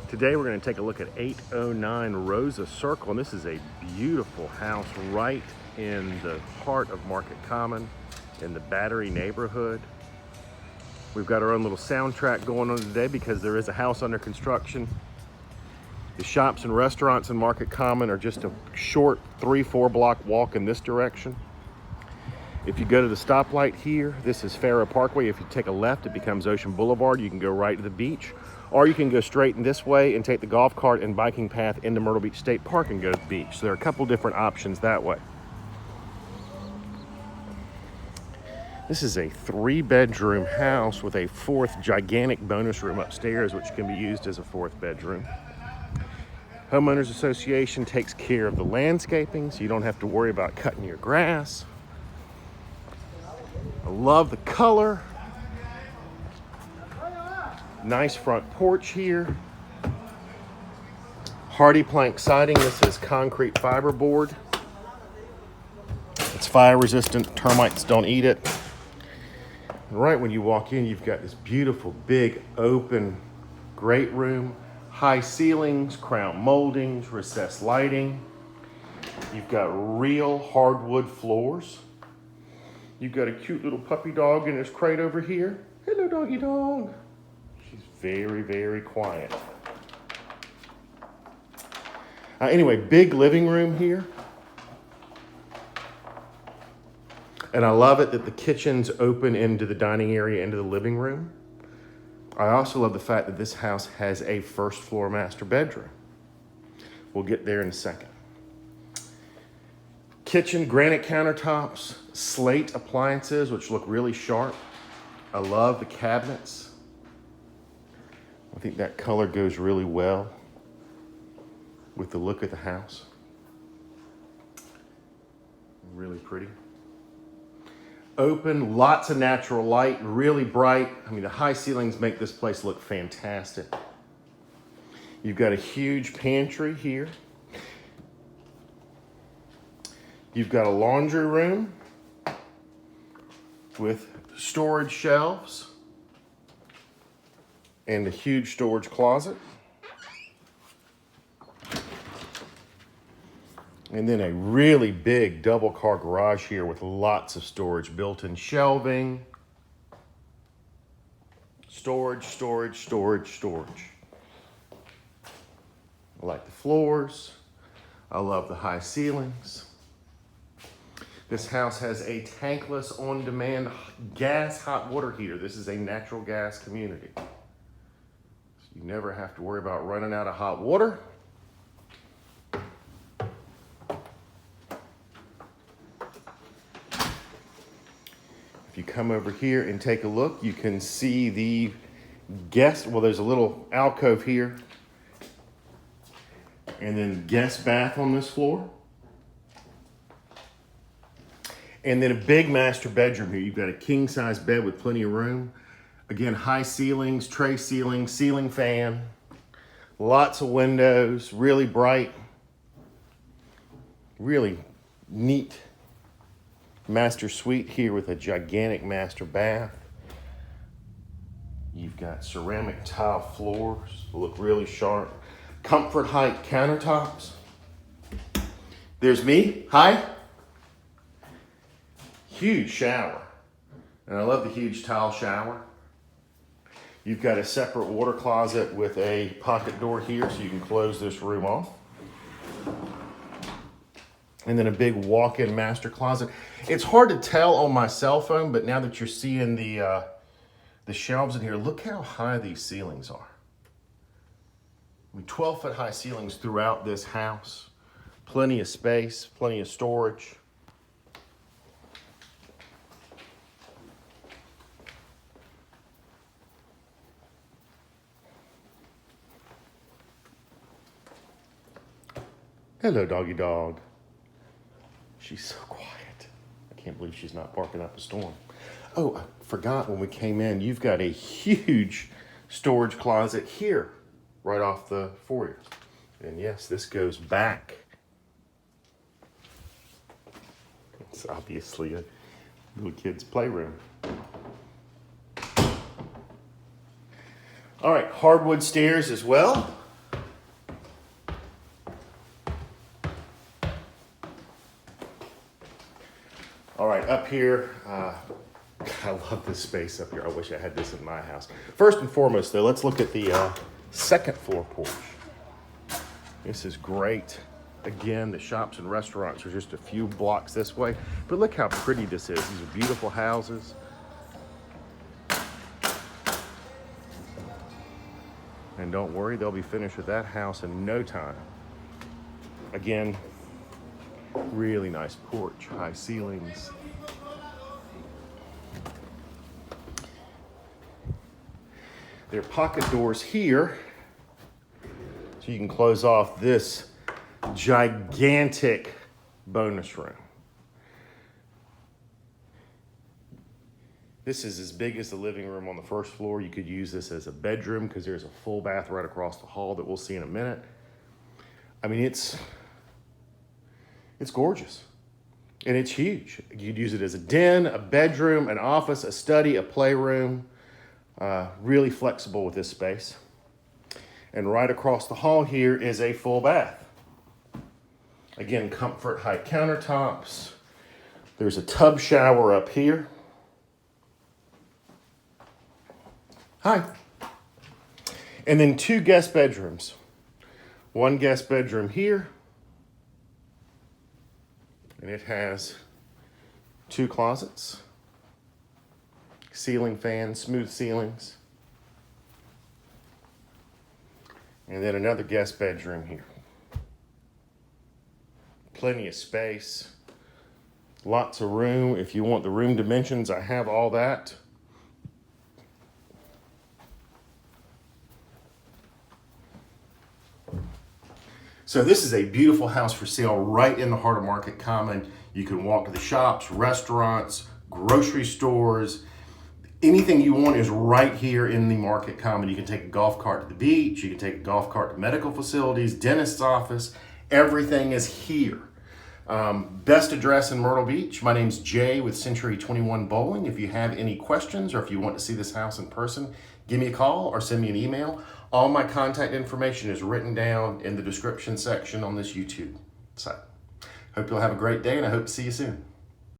Today we're going to take a look at 809 Rosa Circle, and this is a beautiful house right in the heart of Market Common in the Battery neighborhood. We've got our own little soundtrack going on today because there is a house under construction. The shops and restaurants in Market Common are just a short 3-4 block walk in this direction. If you go to the stoplight here, this is Farrah Parkway. If you take a left, it becomes Ocean Boulevard. You can go right to the beach, or you can go straight in this way and take the golf cart and biking path into Myrtle Beach State Park and go to the beach. So there are a couple different options that way. This is a 3-bedroom house with a 4th gigantic bonus room upstairs, which can be used as a 4th bedroom. Homeowners Association takes care of the landscaping, so you don't have to worry about cutting your grass. I love the color. Nice front porch here. Hardy plank siding. This is concrete fiberboard. It's fire resistant. Termites don't eat it. And right when you walk in, you've got this beautiful, big, open, great room. High ceilings, crown moldings, recessed lighting. You've got real hardwood floors. You've got a cute little puppy dog in his crate over here. Hello, doggy dog. She's very, very quiet. Anyway, big living room here. And I love it that the kitchen's open into the dining area, into the living room. I also love the fact that this house has a 1st floor master bedroom. We'll get there in a second. Kitchen, granite countertops, slate appliances, which look really sharp. I love the cabinets. I think that color goes really well with the look of the house. Really pretty. Open, lots of natural light, really bright. I mean, the high ceilings make this place look fantastic. You've got a huge pantry here. You've got a laundry room with storage shelves and a huge storage closet. And then a really big double car garage here with lots of storage, built-in shelving. Storage. I like the floors. I love the high ceilings. This house has a tankless on-demand gas hot water heater. This is a natural gas community. So you never have to worry about running out of hot water. If you come over here and take a look, you can see the there's a little alcove here, and then guest bath on this floor. And then a big master bedroom here. You've got a king-size bed with plenty of room. Again, high ceilings, tray ceilings, ceiling fan, lots of windows, really bright, really neat master suite here with a gigantic master bath. You've got ceramic tile floors, look really sharp. Comfort height countertops. There's me, hi. Huge shower. And I love the huge tile shower. You've got a separate water closet with a pocket door here so you can close this room off. And then a big walk-in master closet. It's hard to tell on my cell phone, but now that you're seeing the shelves in here, look how high these ceilings are. I mean, 12-foot high ceilings throughout this house. Plenty of space, plenty of storage. Hello, doggy dog. She's so quiet. I can't believe she's not barking up a storm. Oh, I forgot when we came in, you've got a huge storage closet here, right off the foyer. And yes, this goes back. It's obviously a little kid's playroom. All right, hardwood stairs as well. up here. I love this space up here. I wish I had this in my house. First and foremost, though, let's look at the second floor porch. This is great. Again, the shops and restaurants are just a few blocks this way. But look how pretty this is. These are beautiful houses. And don't worry, they'll be finished with that house in no time. Again, really nice porch, high ceilings. There are pocket doors here, so you can close off this gigantic bonus room. This is as big as the living room on the first floor. You could use this as a bedroom because there's a full bath right across the hall that we'll see in a minute. I mean, it's gorgeous and it's huge. You'd use it as a den, a bedroom, an office, a study, a playroom. Really flexible with this space. And right across the hall here is a full bath. Again, comfort height countertops. There's a tub shower up here. Hi. And then 2 guest bedrooms. 1 guest bedroom here. And it has 2 closets. Ceiling fans, smooth ceilings. And then another guest bedroom here. Plenty of space. Lots of room. If you want the room dimensions, I have all that. So this is a beautiful house for sale right in the heart of Market Common. You can walk to the shops, restaurants, grocery stores. Anything you want is right here in the Market Common. You can take a golf cart to the beach. You can take a golf cart to medical facilities, dentist's office. Everything is here. Best address in Myrtle Beach. My name's Jay with Century 21 Boling. If you have any questions or if you want to see this house in person, give me a call or send me an email. All my contact information is written down in the description section on this YouTube site. Hope you'll have a great day and I hope to see you soon.